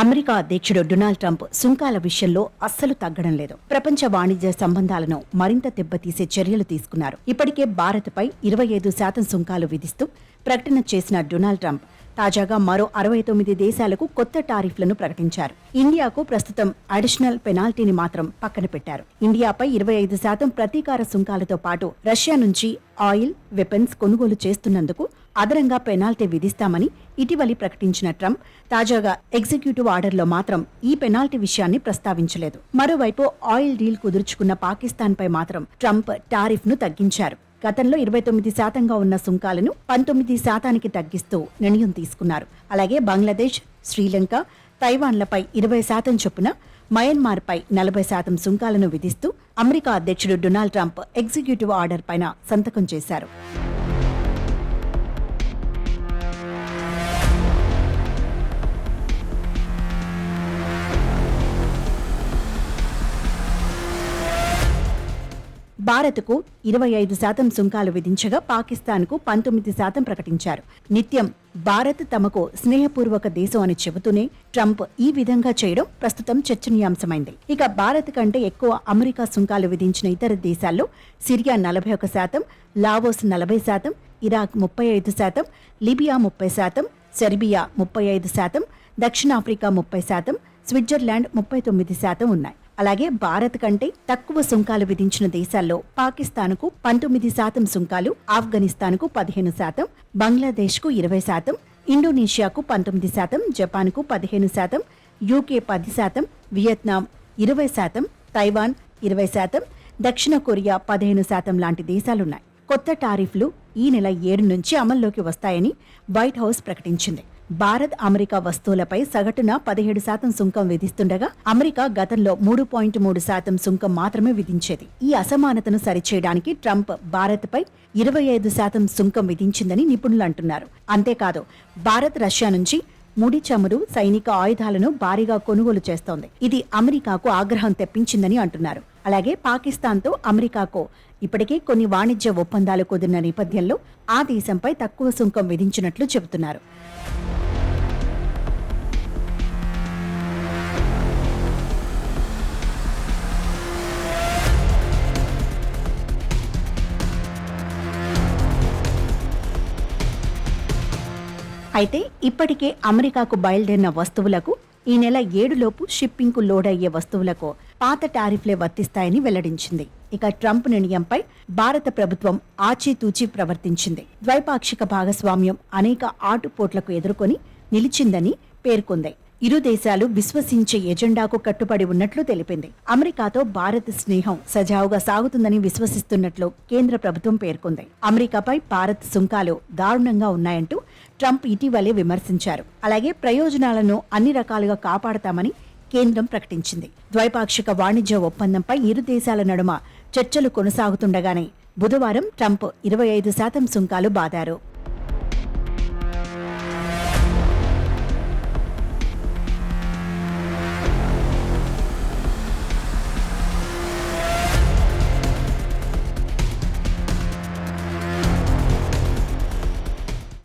America అధ్యక్షుడు Donald Trump సుంకాల విషయంలో అస్సలు తగ్గడం లేదు. ప్రపంచ వాణిజ్య సంబంధాలను మరింత దెబ్బతీసే చర్యలు తీసుకున్నారు. ఇప్పటికే భారత్పై 25% సుంకాలు విధిస్తూ ప్రకటన చేసిన డొనాల్డ్ ట్రంప్ తాజాగా మరో 69 దేశాలకు కొత్త టారిఫ్లను ప్రకటించారు. ఇండియాకు ప్రస్తుతం అడిషనల్ పెనాల్టీని మాత్రం పక్కన పెట్టారు. ఇండియాపై 25% ప్రతీకార సుంకాలతో పాటు రష్యా నుంచి ఆయిల్, వెపన్స్ కొనుగోలు చేస్తున్నందుకు అదనంగా పెనాల్టీ విధిస్తామని ఇటీవలి ప్రకటించిన ట్రంప్ తాజాగా ఎగ్జిక్యూటివ్ ఆర్డర్లో మాత్రం ఈ పెనాల్టీ విషయాన్ని ప్రస్తావించలేదు. మరోవైపు ఆయిల్ డీల్ కుదుర్చుకున్న పాకిస్తాన్పై మాత్రం ట్రంప్ టారిఫ్ను తగ్గించారు. గతంలో 29%గా ఉన్న సుంకాలను 19%కి తగ్గిస్తూ నిర్ణయం తీసుకున్నారు. అలాగే బంగ్లాదేశ్, శ్రీలంక, తైవాన్లపై 20% చొప్పున, మయన్మార్పై 40% సుంకాలను విధిస్తూ అమెరికా అధ్యక్షుడు డొనాల్డ్ ట్రంప్ ఎగ్జిక్యూటివ్ ఆర్డర్ పైన సంతకం చేశారు. భారత్కు 25% సుంకాలు విధించగా పాకిస్తాన్కు 19% ప్రకటించారు. నిత్యం భారత్ తమకు స్నేహపూర్వక దేశం అని చెబుతూనే ట్రంప్ ఈ విధంగా చేయడం ప్రస్తుతం చర్చనీయాంశమైంది. ఇక భారత్ కంటే ఎక్కువ అమెరికా సుంకాలు విధించిన ఇతర దేశాల్లో Syria 41%, Laos 40%, Iraq 35%, Libya 30%, Serbia 35%, దక్షిణాఫ్రికా 30%, స్విట్జర్లాండ్ 39% ఉన్నాయి. అలాగే భారత్ కంటే తక్కువ సుంకాలు విధించిన దేశాల్లో పాకిస్తాన్కు 19% సుంకాలు, ఆఫ్ఘనిస్తాన్కు 15%, బంగ్లాదేశ్కు 20%, ఇండోనేషియాకు 19%, జపాన్కు 15%, యూకే 10%, వియత్నాం 20%, తైవాన్ 20%, దక్షిణ కొరియా 15% లాంటి దేశాలున్నాయి. కొత్త టారిఫ్లు ఈ నెల 7 నుంచి అమల్లోకి వస్తాయని వైట్ హౌస్ ప్రకటించింది. భారత్ అమెరికా వస్తువులపై సగటున 17% సుంకం విధిస్తుండగా అమెరికా గతంలో 3.3% సుంకం మాత్రమే విధించేది. ఈ అసమానతను సరిచేయడానికి ట్రంప్ భారత్పై 25% సుంకం విధించిందని నిపుణులు అంటున్నారు. అంతేకాదు భారత్ రష్యా నుంచి ముడి చమురు, సైనిక ఆయుధాలను భారీగా కొనుగోలు చేస్తోంది. ఇది అమెరికాకు ఆగ్రహం తెప్పించిందని అంటున్నారు. అలాగే పాకిస్తాన్తో అమెరికాకు ఇప్పటికే కొన్ని వాణిజ్య ఒప్పందాలు కుదిరిన నేపథ్యంలో ఆ దేశంపై తక్కువ సుంకం విధించినట్లు చెబుతున్నారు. అయితే ఇప్పటికే అమెరికాకు బయలుదేరిన వస్తువులకు ఈ నెల 7 లోపు షిప్పింగ్కు లోడ్ అయ్యే వస్తువులకు పాత టారిఫ్లే వర్తిస్తాయని వెల్లడించింది. ఇక ట్రంప్ నిర్ణయంపై భారత ప్రభుత్వం ఆచితూచి ప్రవర్తించింది. ద్వైపాక్షిక భాగస్వామ్యం అనేక ఆటుపోట్లకు ఎదుర్కొని నిలిచిందని పేర్కొంది. ఇరు దేశాలు విశ్వసించే ఎజెండాకు కట్టుబడి ఉన్నట్లు తెలిపింది. అమెరికాతో భారత్ స్నేహం సజావుగా సాగుతుందని విశ్వసిస్తున్నట్లు కేంద్ర ప్రభుత్వం పేర్కొంది. అమెరికాపై భారత్ సుంకాలు దారుణంగా ఉన్నాయంటూ ట్రంప్ ఇటీవలే విమర్శించారు. అలాగే ప్రయోజనాలను అన్ని రకాలుగా కాపాడతామని కేంద్రం ప్రకటించింది. ద్వైపాక్షిక వాణిజ్య ఒప్పందంపై ఇరు దేశాల నడుమ చర్చలు కొనసాగుతుండగానే బుధవారం ట్రంప్ 25% సుంకాలు బాదారు.